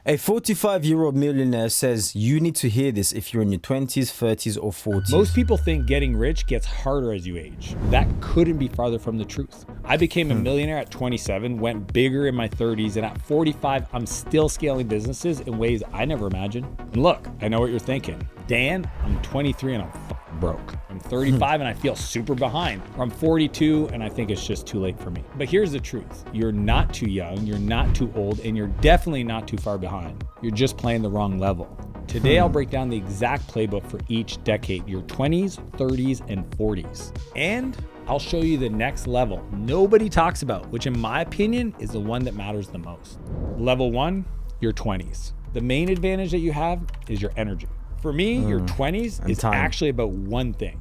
A 45-year-old millionaire says you need to hear this if you're in your 20s, 30s, or 40s. Most people think getting rich gets harder as you age. That couldn't be farther from the truth. I became a millionaire at 27, went bigger in my 30s, and at 45, I'm still scaling businesses in ways I never imagined. And look, I know what you're thinking. Dan, I'm 23 and I'm broke. I'm 35 and I feel super behind. Or I'm 42 and I think it's just too late for me. But here's the truth. You're not too young, you're not too old, and you're definitely not too far behind. You're just playing the wrong level. Today, I'll break down the exact playbook for each decade, your 20s, 30s, and 40s. And I'll show you the next level nobody talks about, which in my opinion is the one that matters the most. Level 1, your 20s. The main advantage that you have is your energy. For me, your 20s is actually about one thing.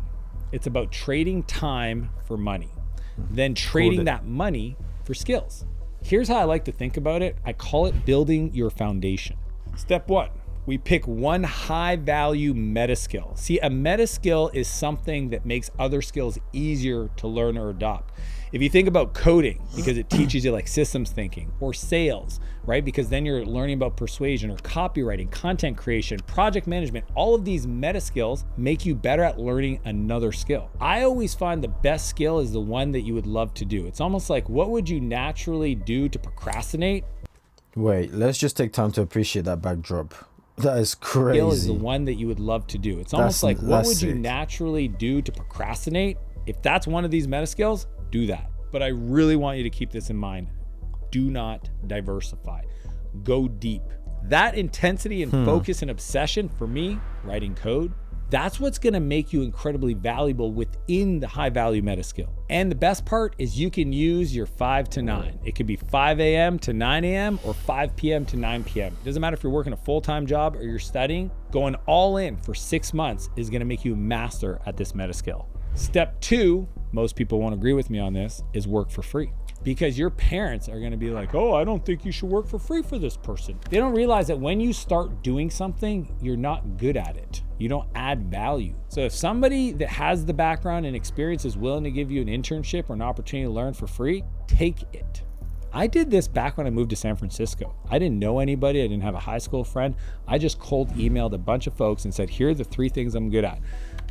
It's about trading time for money, then trading that money for skills. Here's how I like to think about it. I call it building your foundation. Step 1, we pick one high value meta skill. See, a meta skill is something that makes other skills easier to learn or adopt. If you think about coding, because it teaches you like systems thinking, or sales, right? Because then you're learning about persuasion or copywriting, content creation, project management, all of these meta skills make you better at learning another skill. I always find the best skill is the one that you would love to do. It's almost like, what would you naturally do to procrastinate? Wait, let's just take time to appreciate that backdrop. That is crazy. Skill is the one that you would love to do. It's almost like, what would you naturally do to procrastinate? If that's one of these meta skills, do that. But I really want you to keep this in mind. Do not diversify. Go deep. That intensity and focus and obsession, for me, writing code, that's what's gonna make you incredibly valuable within the high value meta skill. And the best part is you can use your 5 to 9. It could be 5 a.m. to 9 a.m. or 5 p.m. to 9 p.m. It doesn't matter if you're working a full-time job or you're studying, going all in for 6 months is gonna make you a master at this meta skill. Step 2, most people won't agree with me on this, is work for free. Because your parents are gonna be like, oh, I don't think you should work for free for this person. They don't realize that when you start doing something, you're not good at it. You don't add value. So if somebody that has the background and experience is willing to give you an internship or an opportunity to learn for free, take it. I did this back when I moved to San Francisco. I didn't know anybody. I didn't have a high school friend. I just cold emailed a bunch of folks and said, here are the 3 things I'm good at.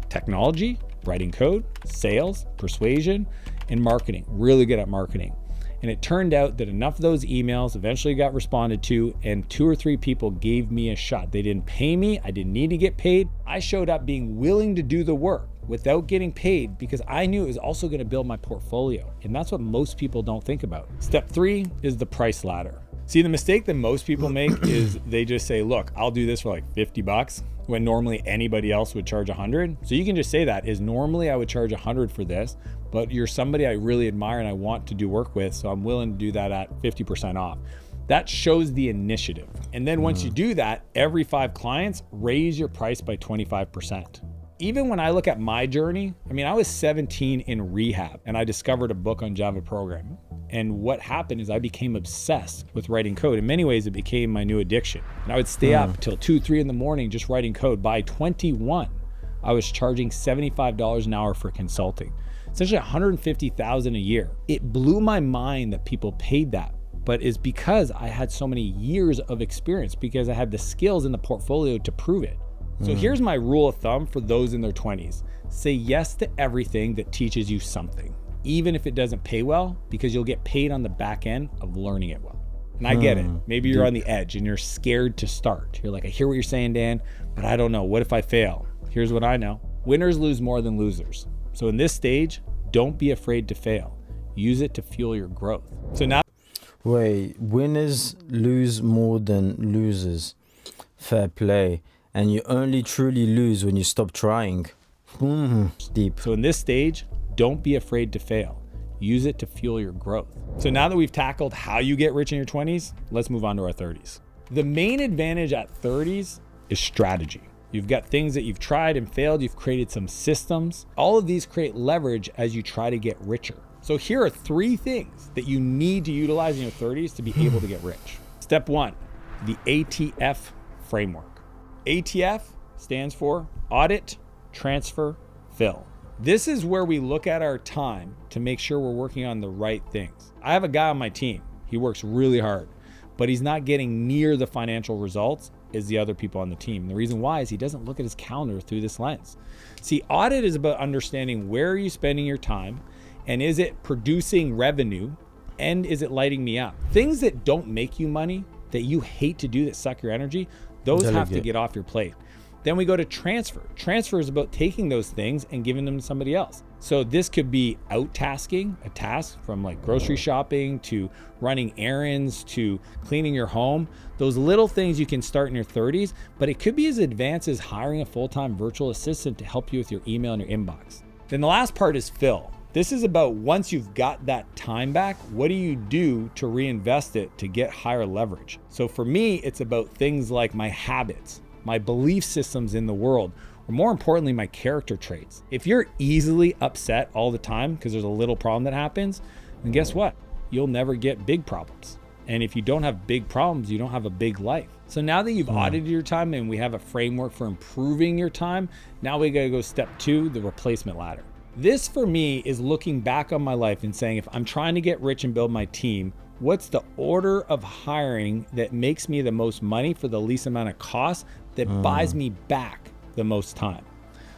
Technology, writing code, sales, persuasion, and marketing. Really good at marketing. And it turned out that enough of those emails eventually got responded to, and 2 or 3 people gave me a shot. They didn't pay me. I didn't need to get paid. I showed up being willing to do the work without getting paid because I knew it was also going to build my portfolio. And that's what most people don't think about. Step 3 is the price ladder. See, the mistake that most people make is they just say, look, I'll do this for like $50 when normally anybody else would charge 100. So you can just say that is normally I would charge 100 for this, but you're somebody I really admire and I want to do work with. So I'm willing to do that at 50% off. That shows the initiative. And then once you do that, every 5 clients, raise your price by 25%. Even when I look at my journey, I mean, I was 17 in rehab and I discovered a book on Java programming. And what happened is I became obsessed with writing code. In many ways, it became my new addiction. And I would stay up till 2, 3 in the morning just writing code. By 21, I was charging $75 an hour for consulting, essentially $150,000 a year. It blew my mind that people paid that, but it's because I had so many years of experience, because I had the skills in the portfolio to prove it. So here's my rule of thumb for those in their 20s. Say yes to everything that teaches you something, even if it doesn't pay well, because you'll get paid on the back end of learning it well. And I get it. Maybe you're on the edge and you're scared to start. You're like, I hear what you're saying, Dan, but I don't know. What if I fail? Here's what I know. Winners lose more than losers. So in this stage, don't be afraid to fail. Use it to fuel your growth. So now. Wait, winners lose more than losers. Fair play. And you only truly lose when you stop trying. Deep. So in this stage, don't be afraid to fail. Use it to fuel your growth. So now that we've tackled how you get rich in your 20s, let's move on to our 30s. The main advantage at 30s is strategy. You've got things that you've tried and failed. You've created some systems. All of these create leverage as you try to get richer. So here are 3 things that you need to utilize in your 30s to be able to get rich. Step 1, the ATF framework. ATF stands for audit, transfer, fill. This is where we look at our time to make sure we're working on the right things. I have a guy on my team. He works really hard, but he's not getting near the financial results as the other people on the team. And the reason why is he doesn't look at his calendar through this lens. See, audit is about understanding where are you spending your time, and is it producing revenue, and is it lighting me up? Things that don't make you money, that you hate to do, that suck your energy, those have to get off your plate. Then we go to transfer. Transfer is about taking those things and giving them to somebody else. So this could be out-tasking, a task from like grocery shopping to running errands to cleaning your home. Those little things you can start in your 30s, but it could be as advanced as hiring a full-time virtual assistant to help you with your email and your inbox. Then the last part is fill. This is about once you've got that time back, what do you do to reinvest it to get higher leverage? So for me, it's about things like my habits, my belief systems in the world, or more importantly, my character traits. If you're easily upset all the time because there's a little problem that happens, then guess what? You'll never get big problems. And if you don't have big problems, you don't have a big life. So now that you've audited your time and we have a framework for improving your time, now we gotta go step 2, the replacement ladder. This for me is looking back on my life and saying, if I'm trying to get rich and build my team, what's the order of hiring that makes me the most money for the least amount of cost that buys me back the most time?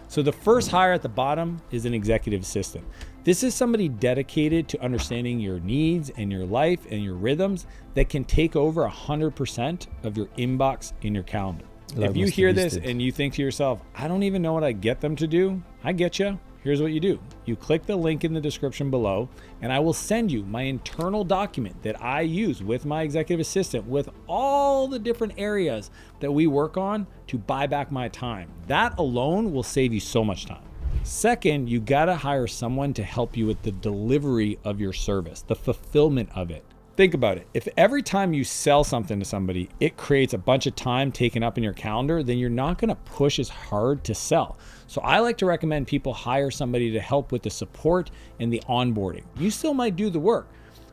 So the first hire at the bottom is an executive assistant. This is somebody dedicated to understanding your needs and your life and your rhythms that can take over 100% of your inbox in your calendar. If you hear this and you think to yourself, I don't even know what I get them to do, I get you. Here's what you do. You click the link in the description below, and I will send you my internal document that I use with my executive assistant with all the different areas that we work on to buy back my time. That alone will save you so much time. Second, you gotta hire someone to help you with the delivery of your service, the fulfillment of it. Think about it. If every time you sell something to somebody, it creates a bunch of time taken up in your calendar, then you're not gonna push as hard to sell. So I like to recommend people hire somebody to help with the support and the onboarding. You still might do the work,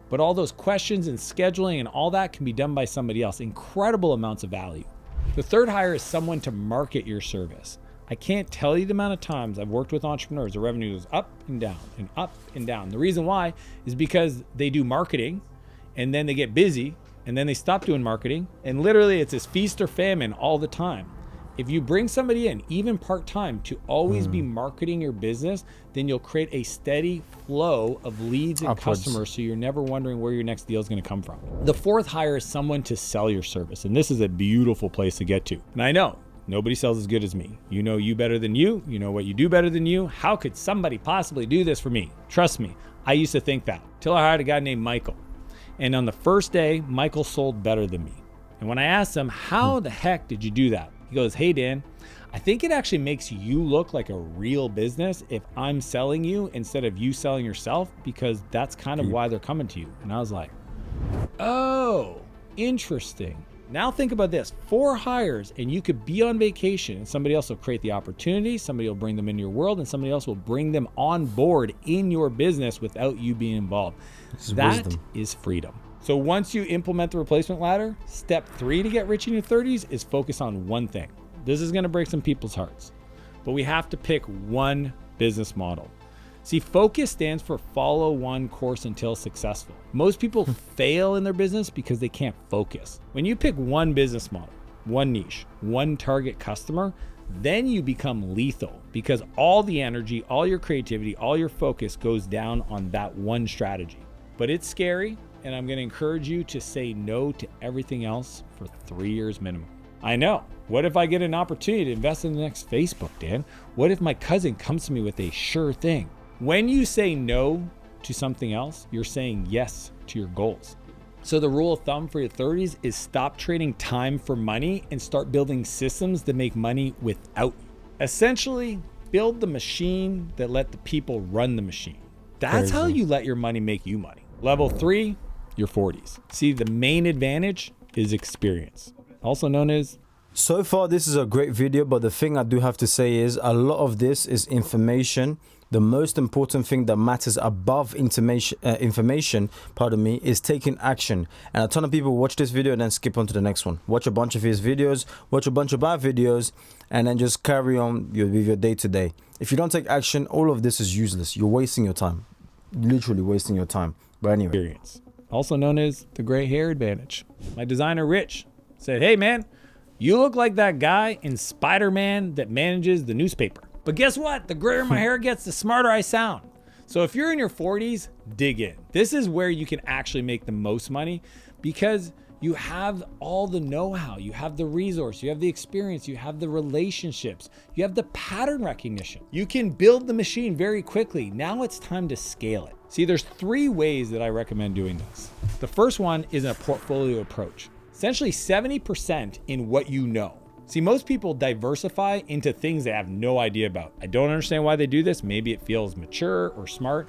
but all those questions and scheduling and all that can be done by somebody else. Incredible amounts of value. The third hire is someone to market your service. I can't tell you the amount of times I've worked with entrepreneurs, the revenue goes up and down and up and down. The reason why is because they do marketing, and then they get busy, and then they stop doing marketing, and literally it's this feast or famine all the time. If you bring somebody in, even part-time, to always be marketing your business, then you'll create a steady flow of leads and customers, so you're never wondering where your next deal is gonna come from. The fourth hire is someone to sell your service, and this is a beautiful place to get to. And I know, nobody sells as good as me. You know you better than you know what you do better than you. How could somebody possibly do this for me? Trust me, I used to think that, till I hired a guy named Michael. And on the first day, Michael sold better than me. And when I asked him, how the heck did you do that? He goes, hey, Dan, I think it actually makes you look like a real business if I'm selling you instead of you selling yourself, because that's kind of why they're coming to you. And I was like, oh, interesting. Now think about this, 4 hires and you could be on vacation and somebody else will create the opportunity, somebody will bring them into your world, and somebody else will bring them on board in your business without you being involved. That is freedom. So once you implement the replacement ladder, step 3 to get rich in your 30s is focus on one thing. This is gonna break some people's hearts, but we have to pick one business model. See, focus stands for follow one course until successful. Most people fail in their business because they can't focus. When you pick one business model, one niche, one target customer, then you become lethal because all the energy, all your creativity, all your focus goes down on that one strategy. But it's scary, and I'm gonna encourage you to say no to everything else for 3 years minimum. I know. What if I get an opportunity to invest in the next Facebook, Dan? What if my cousin comes to me with a sure thing? When you say no to something else, you're saying yes to your goals. So the rule of thumb for your 30s is stop trading time for money and start building systems that make money without you. Essentially, build the machine that let the people run the machine. That's how you let your money make you money. Level 3, your 40s. See, the main advantage is experience, also known as... So far, this is a great video, but the thing I do have to say is a lot of this is information. The most important thing that matters above information, is taking action. And a ton of people watch this video and then skip on to the next one. Watch a bunch of his videos, watch a bunch of my videos, and then just carry on with your day to day. If you don't take action, all of this is useless. You're wasting your time, literally wasting your time. But anyway. Experience. also known as the gray hair advantage. My designer, Rich, said, hey man, you look like that guy in Spider-Man that manages the newspaper. But guess what? The grayer my hair gets, the smarter I sound. So if you're in your 40s, dig in. This is where you can actually make the most money because you have all the know-how, you have the resource, you have the experience, you have the relationships, you have the pattern recognition. You can build the machine very quickly. Now it's time to scale it. See, there's 3 ways that I recommend doing this. The first one is a portfolio approach. Essentially 70% in what you know. See, most people diversify into things they have no idea about. I don't understand why they do this. Maybe it feels mature or smart,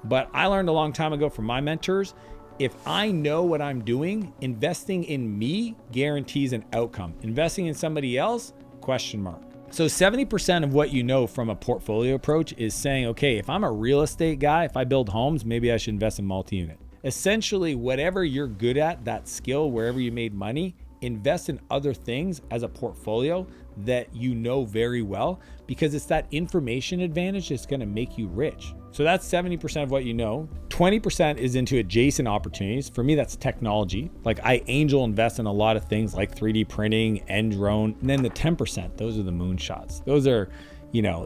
but I learned a long time ago from my mentors, if I know what I'm doing, investing in me guarantees an outcome. Investing in somebody else, question mark. So 70% of what you know from a portfolio approach is saying, okay, if I'm a real estate guy, if I build homes, maybe I should invest in multi-unit. Essentially, whatever you're good at, that skill, wherever you made money, invest in other things as a portfolio that you know very well, because it's that information advantage that's going to make you rich. So that's 70% of what you know. 20% is into adjacent opportunities. For me, that's technology. Like I angel invest in a lot of things like 3D printing and drone. And then the 10%, those are the moonshots. Those are,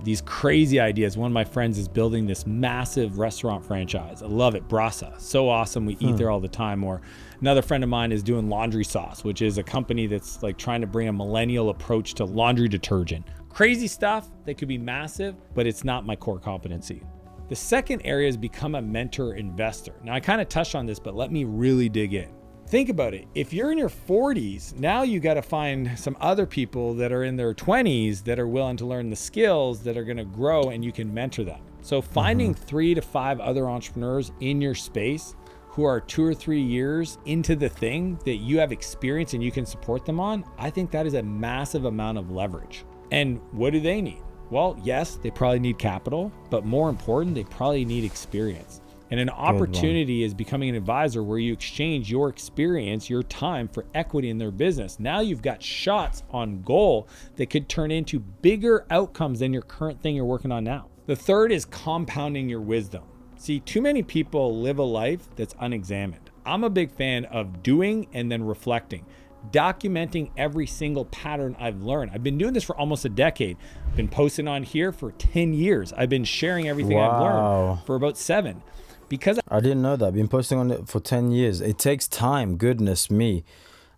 these crazy ideas. One of my friends is building this massive restaurant franchise. I love it. Brasa. So awesome. We eat there all the time. Or another friend of mine is doing Laundry Sauce, which is a company that's like trying to bring a millennial approach to laundry detergent. Crazy stuff that could be massive, but it's not my core competency. The second area is become a mentor investor. Now I kind of touched on this, but let me really dig in. Think about it. If you're in your 40s, now you got to find some other people that are in their 20s that are willing to learn the skills that are going to grow and you can mentor them. So finding 3 to 5 other entrepreneurs in your space who are 2 or 3 years into the thing that you have experience and you can support them on, I think that is a massive amount of leverage. And what do they need? Well, yes, they probably need capital, but more important, they probably need experience. And an opportunity is becoming an advisor where you exchange your experience, your time for equity in their business. Now you've got shots on goal that could turn into bigger outcomes than your current thing you're working on now. The third is compounding your wisdom. See, too many people live a life that's unexamined. I'm a big fan of doing and then reflecting. Documenting every single pattern I've learned. I've been doing this for almost a decade. I've been posting on here for 10 years. I've been sharing everything I've learned for about 7. Because I didn't know that. I've been posting on it for 10 years. It takes time. Goodness me.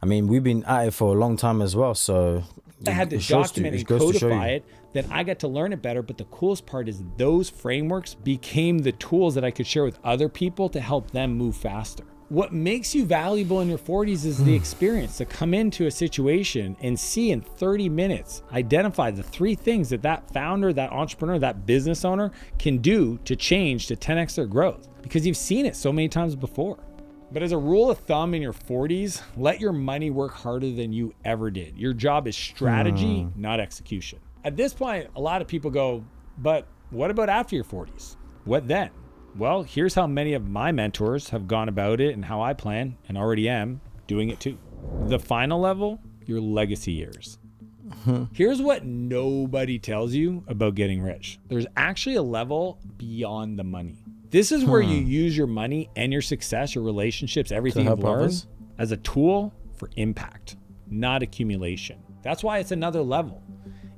I mean, we've been at it for a long time as well. So I had to document and codify it. Then I got to learn it better. But the coolest part is those frameworks became the tools that I could share with other people to help them move faster. What makes you valuable in your 40s is the experience to come into a situation and see in 30 minutes, identify the 3 things that founder, that entrepreneur, that business owner can do to change, to 10x their growth, because you've seen it so many times before. But as a rule of thumb in your 40s, let your money work harder than you ever did. Your job is strategy, not execution. At this point, a lot of people go, but what about after your 40s? What then? Well, here's how many of my mentors have gone about it and how I plan and already am doing it too. The final level, your legacy years. Here's what nobody tells you about getting rich. There's actually a level beyond the money. This is where you use your money and your success, your relationships, everything you've learned as a tool for impact, not accumulation. That's why it's another level.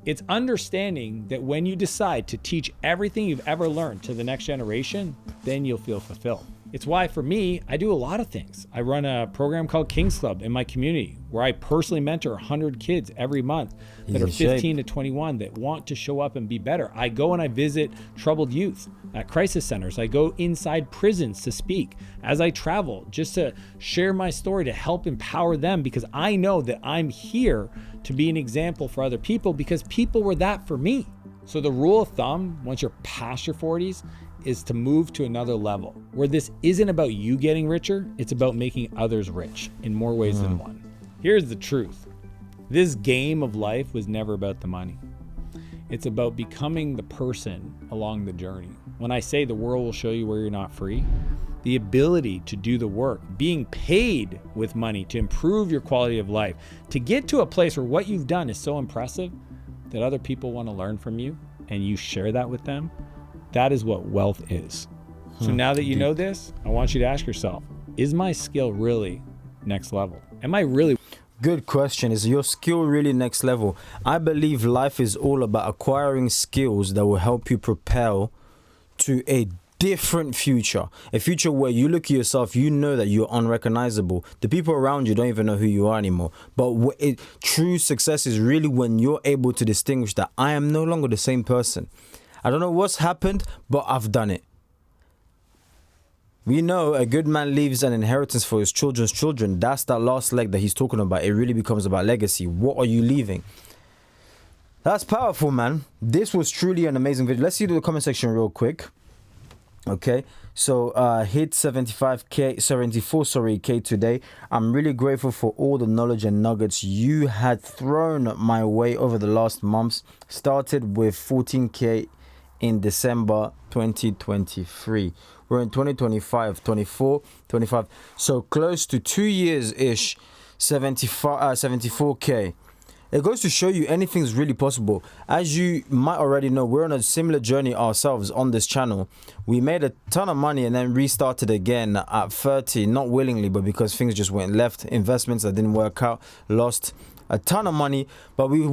It's understanding that when you decide to teach everything you've ever learned to the next generation, then you'll feel fulfilled. It's why for me, I do a lot of things. I run a program called King's Club in my community where I personally mentor 100 kids every month that are 15 to 21 that want to show up and be better. I go and I visit troubled youth at crisis centers. I go inside prisons to speak as I travel, just to share my story, to help empower them, because I know that I'm here to be an example for other people because people were that for me. So the rule of thumb, once you're past your 40s, is to move to another level where this isn't about you getting richer, it's about making others rich in more ways than one. Here's the truth. This game of life was never about the money. It's about becoming the person along the journey. When I say the world will show you where you're not free, the ability to do the work, being paid with money to improve your quality of life, to get to a place where what you've done is so impressive that other people want to learn from you and you share that with them, that is what wealth is. So now that you know this, I want you to ask yourself, is my skill really next level? Am I really... Good question. Is your skill really next level? I believe life is all about acquiring skills that will help you propel to a different future. A future where you look at yourself, you know that you're unrecognizable. The people around you don't even know who you are anymore. But true success is really when you're able to distinguish that I am no longer the same person. I don't know what's happened, but I've done it. We know a good man leaves an inheritance for his children's children. That's that last leg that he's talking about. It really becomes about legacy. What are you leaving? That's powerful, man. This was truly an amazing video. Let's see the comment section real quick. Okay, so hit 74K today. I'm really grateful for all the knowledge and nuggets you had thrown my way over the last months. Started with 14K in December 2023. We're in 2025, 24, 25. So close to 2 years-ish, 74K. It goes to show you anything's really possible. As you might already know, we're on a similar journey ourselves on this channel. We made a ton of money and then restarted again at 30, not willingly, but because things just went left. Investments that didn't work out, lost a ton of money, but we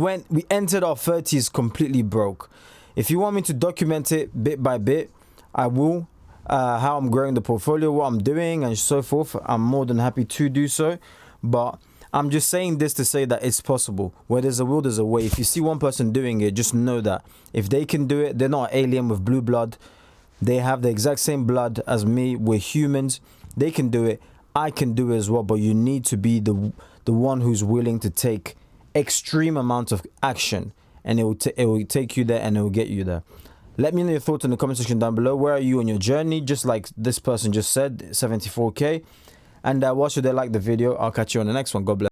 entered our 30s completely broke. If you want me to document it bit by bit, I will. How I'm growing the portfolio, what I'm doing, and so forth. I'm more than happy to do so. But I'm just saying this to say that it's possible. Where there's a will, there's a way. If you see one person doing it, just know that if they can do it, they're not an alien with blue blood. They have the exact same blood as me. We're humans. They can do it. I can do it as well. But you need to be the one who's willing to take extreme amounts of action, and it will take you there and it will get you there. Let me know your thoughts in the comment section down below. Where are you on your journey? Just like this person just said, 74K. And what should they like the video? I'll catch you on the next one. God bless.